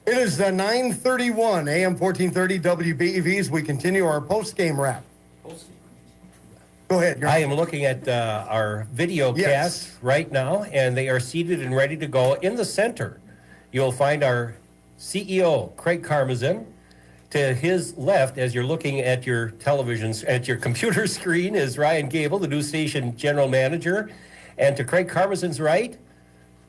It is 9:31 a.m. 1430 WBEV as we continue our post-game wrap. Go ahead. I am looking at our video cast right now, and they are seated and ready to go. In the center, you'll find our CEO, Craig Karmazin. To his left, as you're looking at your television, at your computer screen, is Ryan Gabel, the news station general manager. And to Craig Karmazin's right,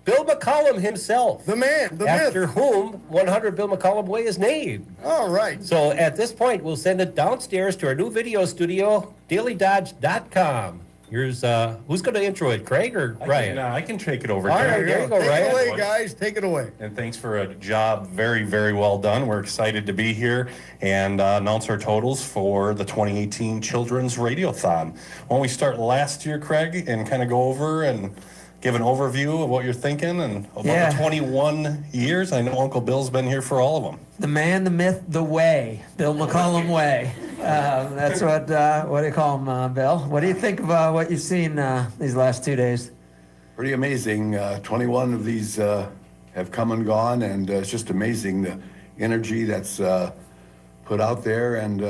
Bill McCollum himself. The man, the after myth. whom 100 Bill McCollum Way is named. All right. So at this point, we'll send it downstairs to our new video studio, dailydodge.com. Here's, who's going to intro it, Craig or Ryan? I can take it over. All right, there you go, Take Ryan. it away, guys. Take it away. And thanks for a job very, very well done. We're excited to be here and announce our totals for the 2018 Children's Radiothon. Why don't we start last year, Craig, and kind of go over and give an overview of what you're thinking and about the 21 years. I know Uncle Bill's been here for all of them. The man, the myth, the way. Bill McCollum Way. That's what do you call him, Bill? What do you think of what you've seen these last 2 days? Pretty amazing. 21 of these have come and gone, and it's just amazing the energy that's put out there. And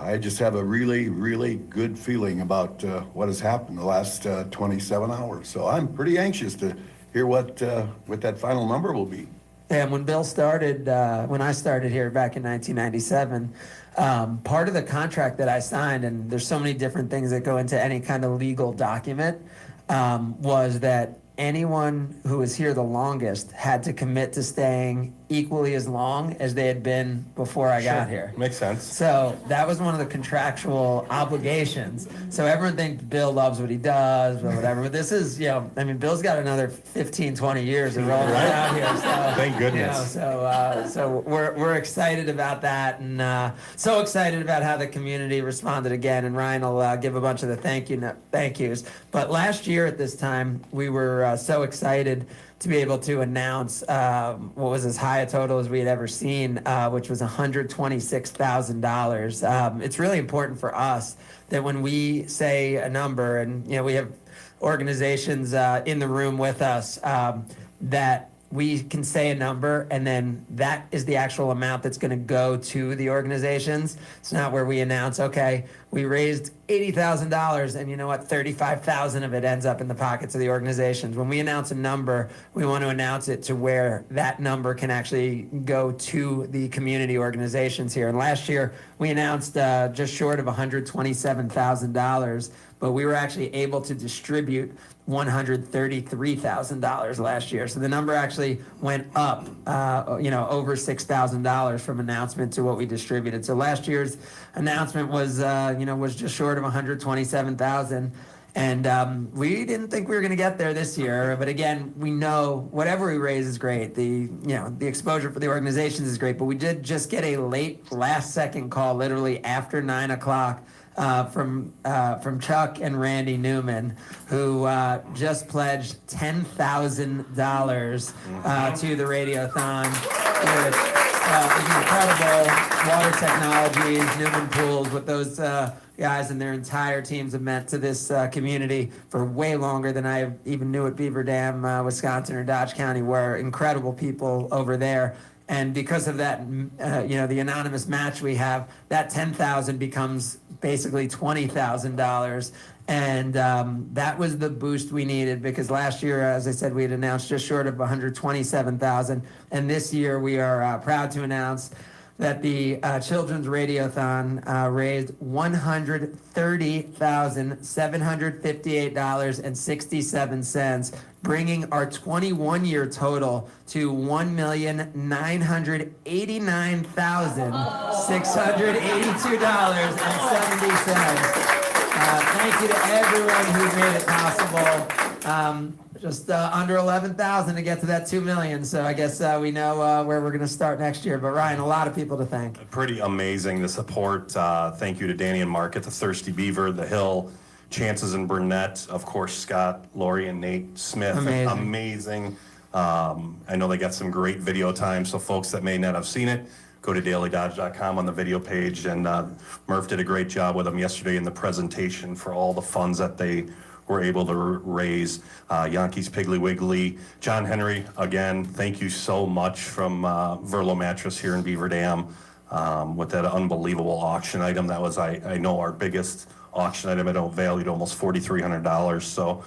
I just have a really, really good feeling about what has happened the last 27 hours. So I'm pretty anxious to hear what that final number will be. And when Bill started, when I started here back in 1997, part of the contract that I signed, and there's so many different things that go into any kind of legal document, was that anyone who was here the longest had to commit to staying equally as long as they had been before I got here. Makes sense. So that was one of the contractual obligations. So everyone thinks Bill loves what he does or whatever, but this is, Bill's got another 15, 20 years of rolling around here. So, Thank goodness. So we're excited about that, and so excited about how the community responded again. And Ryan will give a bunch of the thank yous. But last year at this time, we were so excited to be able to announce what was as high a total as we had ever seen, which was $126,000. It's really important for us that when we say a number, and we have organizations in the room with us, that we can say a number, and then that is the actual amount that's going to go to the organizations. It's not where we announce, okay, we raised $80,000, and you know what, 35,000 of it ends up in the pockets of the organizations. When we announce a number, we want to announce it to where that number can actually go to the community organizations here. And last year, we announced just short of $127,000, but we were actually able to distribute $133,000 last year. So the number actually went up, over $6,000 from announcement to what we distributed. So last year's announcement was just short of $127,000. And we didn't think we were going to get there this year. But again, we know whatever we raise is great. The exposure for the organizations is great. But we did just get a late last-second call, literally after 9 o'clock, from Chuck and Randy Newman, who just pledged $10,000 to the Radiothon, which is incredible. Water Technologies, Newman Pools, what those guys and their entire teams have meant to this community for way longer than I even knew what Beaver Dam, Wisconsin, or Dodge County were. Incredible people over there. And because of that, the anonymous match we have, that $10,000 becomes basically $20,000. And that was the boost we needed, because last year, as I said, we had announced just short of $127,000. And this year we are proud to announce that the Children's Radiothon raised $130,758.67, bringing our 21-year total to $1,989,682.70. Thank you to everyone who made it possible. Just under 11,000 to get to that $2 million. So I guess we know where we're going to start next year. But Ryan, a lot of people to thank. Pretty amazing, the support. Thank you to Danny and Mark at the Thirsty Beaver, the Hill, Chances and Burnett, of course, Scott, Lori, and Nate Smith. Amazing. I know they got some great video time, so folks that may not have seen it, go to dailydodge.com on the video page. And Murph did a great job with them yesterday in the presentation for all the funds that they were able to raise. Yankees Piggly Wiggly. John Henry, again, thank you so much from Verlo Mattress here in Beaver Dam with that unbelievable auction item. That was, I know, our biggest auction item. It valued almost $4,300. So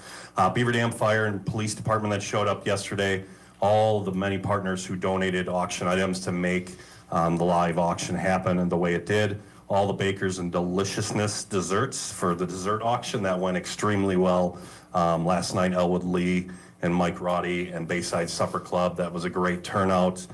Beaver Dam Fire and Police Department that showed up yesterday, all the many partners who donated auction items to make the live auction happen and the way it did. All the bakers and deliciousness desserts for the dessert auction that went extremely well last night. Elwood Lee and Mike Roddy and Bayside Supper Club. That was a great turnout.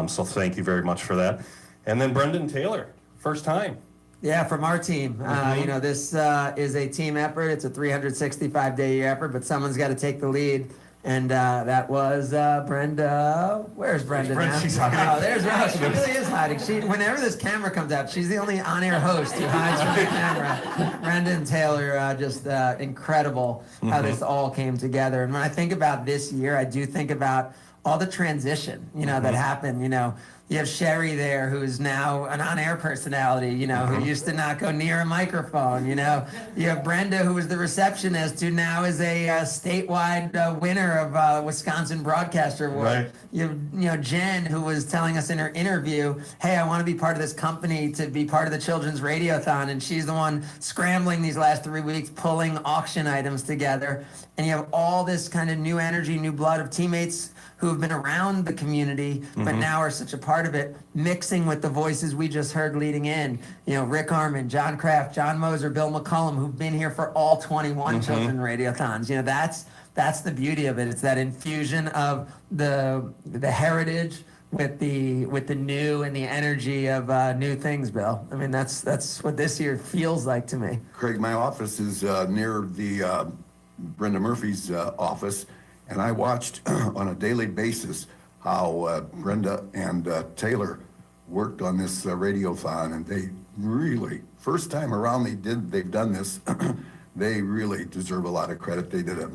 So thank you very much for that. And then Brendan Taylor, first time. Yeah, from our team. You know, this is a team effort. It's a 365-day effort, but someone's got to take the lead. And that was Brenda. Where's Brenda now? She's hiding. Oh, there's Rose. She really is hiding. Whenever this camera comes out, she's the only on-air host who hides from the camera. Brenda and Taylor, just incredible how this all came together. And when I think about this year, I do think about all the transition, you know, that happened. You know, you have Sherry there, who's now an on-air personality, you know, who used to not go near a microphone, you know. You have Brenda, who was the receptionist, who now is a statewide winner of Wisconsin Broadcaster Award. Right. You know, Jen, who was telling us in her interview, hey, I want to be part of this company to be part of the Children's Radiothon, and she's the one scrambling these last 3 weeks, pulling auction items together. And you have all this kind of new energy, new blood of teammates who have been around the community, but now are such a part of it, mixing with the voices we just heard leading in. You know, Rick Arman, John Kraft, John Moser, Bill McCollum, who've been here for all 21 Children Radiothons. You know, that's the beauty of it. It's that infusion of the heritage with the new and the energy of new things, Bill. I mean, that's what this year feels like to me. Craig, my office is near the Brenda Murphy's office, and I watched on a daily basis how Brenda and Taylor worked on this radiothon, and they really, first time around they've done this, they really deserve a lot of credit. They did a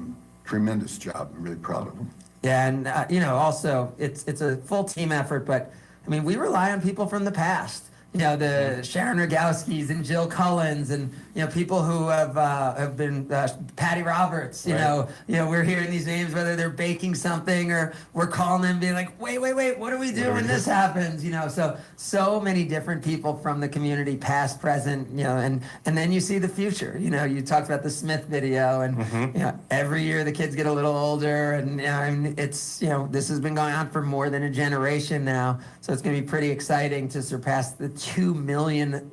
tremendous job. I'm really proud of them. Yeah, and you know, also it's a full team effort, but I mean, we rely on people from the past. You know, the Sharon Rogowskis and Jill Cullens, and you know, people who have been Patty Roberts. You know, we're hearing these names, whether they're baking something or we're calling them, being like, wait, what do we do when this happens? You know, so many different people from the community, past, present. You know, and then you see the future. You know, you talked about the Smith video, and you know, every year the kids get a little older, and you know, I mean, it's, you know, this has been going on for more than a generation now, so it's going to be pretty exciting to surpass the $2 million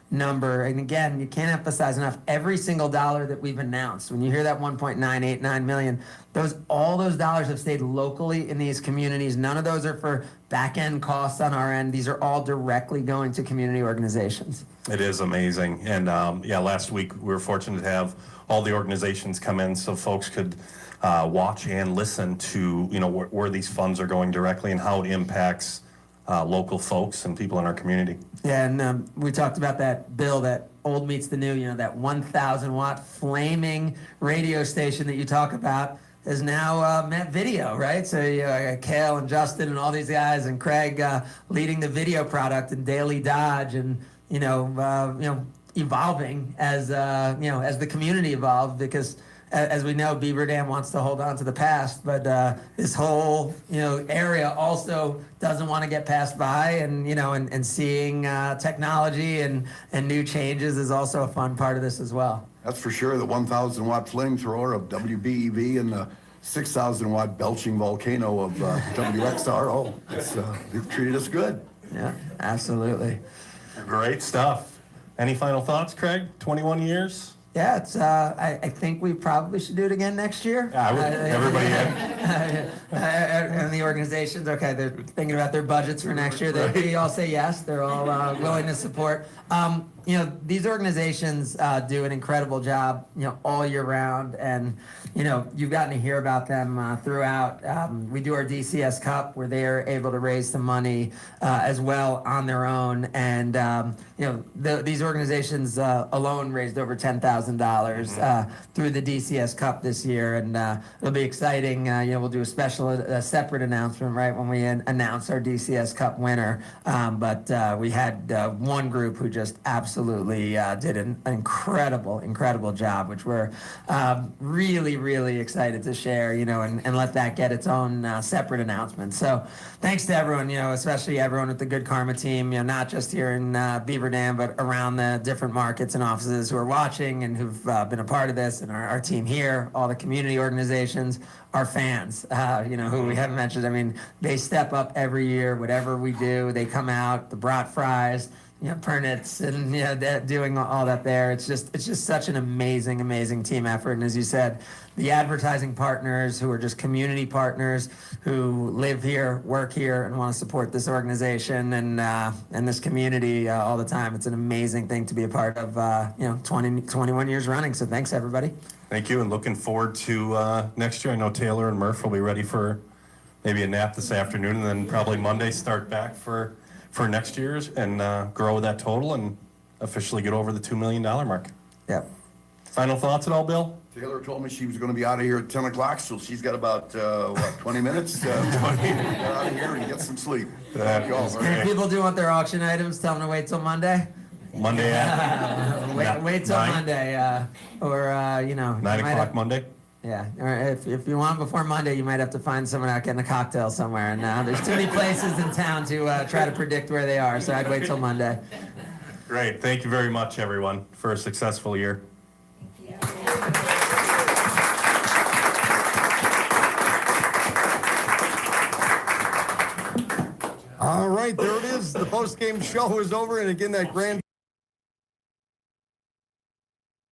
number. And again, you can't emphasize enough, every single dollar that we've announced, when you hear that 1.989 million, all those dollars have stayed locally in these communities. None of those are for back-end costs on our end. These are all directly going to community organizations. It is amazing. And yeah, last week we were fortunate to have all the organizations come in so folks could watch and listen to, you know, where these funds are going directly and how it impacts local folks and people in our community. Yeah, and we talked about that, Bill, that old meets the new, you know, that 1,000 watt flaming radio station that you talk about is now met video, right? So you know, Kale and Justin and all these guys, and Craig leading the video product, and Daily Dodge, and you know, evolving as you know, as the community evolved, because as we know, Beaver Dam wants to hold on to the past, but this whole, you know, area also doesn't want to get passed by, and you know, and seeing technology and new changes is also a fun part of this as well. That's for sure. The 1,000 watt flamethrower of WBEV and the 6,000 watt belching volcano of WXRO. They've treated us good. Yeah, absolutely. Great stuff. Any final thoughts, Craig? 21 years? Yeah, it's. I think we probably should do it again next year. Everybody and the organizations, okay, they're thinking about their budgets for next year. They all say yes. They're all willing to support. You know, these organizations do an incredible job, you know, all year round, and you know, you've gotten to hear about them throughout. We do our DCS Cup, where they are able to raise some money as well on their own, and you know, these organizations alone raised over $10,000 through the DCS Cup this year, and it'll be exciting. You know, we'll do a separate announcement right when we announce our DCS Cup winner. But we had one group who just absolutely absolutely did an incredible job, which we're really excited to share, and let that get its own separate announcement. So thanks to everyone, especially everyone with the Good Karma team, not just here in Beaver Dam, but around the different markets and offices who are watching and who've been a part of this, and our team here, all the community organizations, our fans, who we haven't mentioned. I mean, they step up every year, whatever we do, they come out, the brat fries, permits, and they're doing all that there. It's just such an amazing team effort. And as you said, the advertising partners who are just community partners who live here, work here, and want to support this organization and this community all the time. It's an amazing thing to be a part of. 21 years running. So thanks everybody. Thank you, and looking forward to next year. I know Taylor and Murph will be ready for maybe a nap this afternoon, and then probably Monday start back for next year's and grow that total and officially get over the $2 million mark. Yep. Final thoughts at all, Bill? Taylor told me she was going to be out of here at 10 o'clock, so she's got about, 20 minutes? Get out of here and get some sleep. Thank you all very If much. people do want their auction items, tell them to wait till Monday. Monday at Wait till Nine. Monday, or 9 o'clock Monday? Yeah, or if you want them before Monday, you might have to find someone out getting a cocktail somewhere. And there's too many places in town to try to predict where they are. So I'd wait till Monday. Great. Thank you very much, everyone, for a successful year. All right, there it is. The post-game show is over, and again, that grand